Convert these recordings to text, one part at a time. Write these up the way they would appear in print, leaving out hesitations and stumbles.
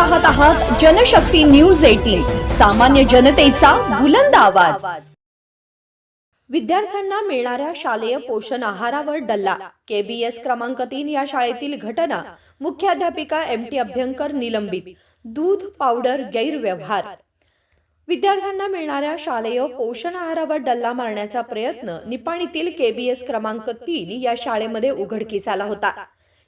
पाहत आहात जनशक्ती न्यूज 18, सामान्य जनतेचा बुलंद आवाज। विद्यार्थ्यांना मिळणाऱ्या शालेय पोषण आहारावर डल्ला। केबीएस क्रमांक 3 या शाळेतील घटना। मुख्याध्यापिका एमटी अभ्यंकर निलंबित। दूध पावडर गैरव्यवहार। विद्यार्थ्यांना मिळणाऱ्या शालेय पोषण आहारावर डल्ला मारण्याचा प्रयत्न निपाणीतील केबीएस क्रमांक 3 या शाळेमध्ये उघडकीस आला होता।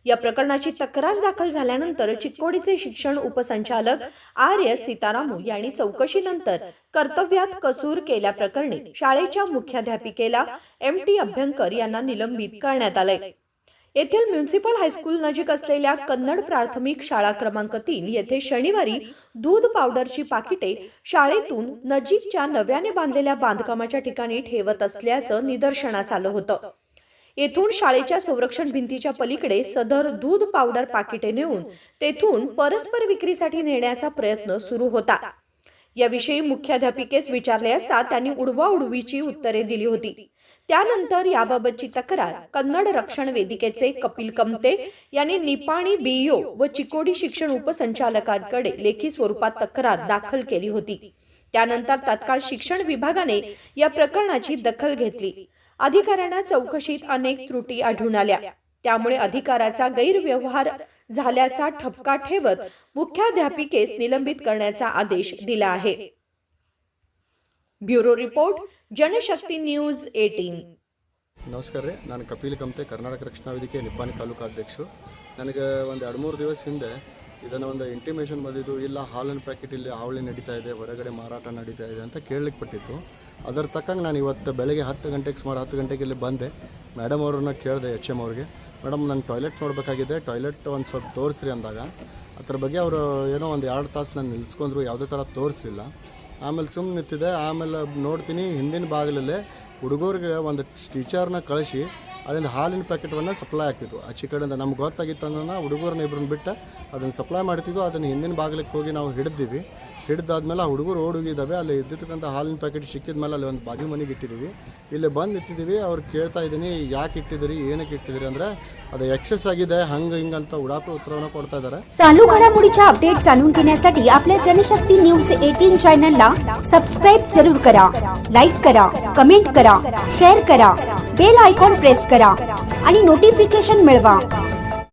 या प्रकरणाची तक्रार दाखल झाल्यानंतर चिक्कोडीचे शिक्षण उपसंचालक आर.एस. सीतारामू यांनी चौकशीनंतर कर्तव्यात कसूर केल्याप्रकरणी शाळेच्या मुख्याध्यापिकेला एमटी अभ्यंकर यांना निलंबित करण्यात आले। येथील म्युनिसिपल हायस्कूल नजीक असलेल्या कन्नड प्राथमिक शाळा क्रमांक 3 येथे शनिवारी दूध पावडरची पाकिटे शाळेतून नजीकच्या नव्याने बांधलेल्या बांधकामाच्या ठिकाणी ठेवत असल्याचं निदर्शनास आलं होतं। येथून शाळेच्या संरक्षण भिंतीच्या पलीकडे सदर दूध पावडर पाकिटे नेऊन तेथून परस्पर विक्रीसाठी नेण्याचा प्रयत्न सुरू होता। याविषयी मुख्याध्यापिकेस विचारले असता त्यांनी उडवाउडवीची उत्तरे दिली होती। त्यानंतर याबाबतची तक्रार कन्नड रक्षण वेदिकेचे कपिल कमते यांनी निपाणी बीईओ व चिकोडी शिक्षण उपसंचालकांकडे लेखी स्वरूपात तक्रार दाखल केली होती। त्यानंतर तात्काळ शिक्षण विभागाने या प्रकरणाची दखल घेतली। अधिकाऱ्यांना चौकशीत अनेक त्रुटी आढळून आल्या, त्यामुळे अधिकाराचा गैरव्यवहार झाल्याचा ठपका ठेवत मुख्याध्यापिकेस निलंबित करण्याचा आदेश दिला आहे। Bureau report, Janshakti news 18। ನಮಸ್ಕಾರ ರೀ, ನಾನು ಕಪಿಲ್ ಕಮತೆ, ಕರ್ನಾಟಕ ರಕ್ಷಣಾ ವೇದಿಕೆ ನಿಪ್ಪಾಣಿ ತಾಲೂಕು ಅಧ್ಯಕ್ಷರು। ನನಗೆ ಒಂದು 2-3 ದಿವಸ ಹಿಂದೆ ಇದನ್ನು ಒಂದು ಇಂಟಿಮೇಷನ್ ಬಂದಿದ್ದು, ಇಲ್ಲ ಹಾಲಿನ ಪ್ಯಾಕೆಟ್ ಇಲ್ಲಿ ಹಾವಳಿ ನಡೀತಾ ಇದೆ, ಹೊರಗಡೆ ಮಾರಾಟ ನಡೀತಾ ಇದೆ ಅಂತ ಕೇಳಲಿಕ್ಕೆ ಪಟ್ಟಿತ್ತು। ಅದರ ತಕ್ಕಂಗೆ ನಾನು ಇವತ್ತು ಬೆಳಗ್ಗೆ 10 ಗಂಟೆಗೆ ಸುಮಾರು 10 ಗಂಟೆಗೆ ಇಲ್ಲಿ ಬಂದೆ। ಮೇಡಮ್ ಅವ್ರನ್ನ ಕೇಳಿದೆ, HM ಅವ್ರಿಗೆ, ಮೇಡಮ್ ನಾನು ಟಾಯ್ಲೆಟ್ ನೋಡಬೇಕಾಗಿದೆ, ಟಾಯ್ಲೆಟ್ ಒಂದು ಸ್ವಲ್ಪ ತೋರಿಸ್ರಿ ಅಂದಾಗ ಅದ್ರ ಬಗ್ಗೆ ಅವರು ಏನೋ ಒಂದು 2 ತಾಸು ನಾನು ನಿಲ್ಸ್ಕೊಂಡ್ರು, ಯಾವುದೇ ಥರ ತೋರಿಸಲಿಲ್ಲ। ಆಮೇಲೆ ಸುಮ್ಮನೆ ನಿಂತಿದ್ದೆ। ಆಮೇಲೆ ನೋಡ್ತೀನಿ ಹಿಂದಿನ ಬಾಗಿಲಲ್ಲೇ ಹುಡುಗರಿಗೆ ಒಂದು ಟೀಚರ್ನ ಕಳಿಸಿ ಅಲ್ಲಿಂದ ಹಾಲಿನ ಪ್ಯಾಕೆಟನ್ನು ಸಪ್ಲೈ ಆಗ್ತಿದ್ವು। ಆಚೆ ಕಡೆಯಿಂದ ನಮ್ಗೆ ಗೊತ್ತಾಗಿತ್ತು ಅನ್ನೋಣ ಹುಡುಗರನ್ನ ಇಬ್ಬರನ್ನ ಬಿಟ್ಟು ಅದನ್ನು ಸಪ್ಲೈ ಮಾಡ್ತಿದ್ವು। ಅದನ್ನು ಹಿಂದಿನ ಬಾಗಿಲಿಗೆ ಹೋಗಿ ನಾವು ಹಿಡಿದಿವಿ। ಹಿಡಿದಾದ್ಮೇಲೆ ಆ ಹುಡುಗರು ಓಡೋಗಿದ್ದಾವೆ। ಅಲ್ಲಿ ಇದ್ದಿರ್ತಕ್ಕಂಥ ಹಾಲಿನ ಪ್ಯಾಕೆಟ್ ಸಿಕ್ಕಿದ ಮೇಲೆ ಅಲ್ಲಿ ಒಂದು ಬಾಗಿಲು ಮನೆಗೆ ಇಟ್ಟಿದ್ದೀವಿ। ಇಲ್ಲಿ ಬಂದು ನಿಂತಿದ್ದೀವಿ। ಅವ್ರು ಕೇಳ್ತಾ ಇದ್ದೀನಿ, ಯಾಕೆ ಇಟ್ಟಿದ್ದೀರಿ, ಏನಕ್ಕೆ ಇಟ್ಟಿದ್ದೀರಿ ಅಂದರೆ ಅದು ಎಕ್ಸೆಸ್ ಆಗಿದೆ, ಹಂಗೆ ಹಿಂಗೆ ಅಂತ ಉಡಾಪೆ उत्तरವನ್ನು ಕೊಡ್ತಾ ಇದ್ದಾರೆ। चालू घडामोडीच्या अपडेट जाणून घेण्यासाठी आपल्या जनशक्ती न्यूज 18 चॅनलला सबस्क्राइब जरूर करा, लाईक करा, कमेंट करा, शेअर करा, बेल आयकॉन प्रेस करा आणि नोटिफिकेशन मिळवा।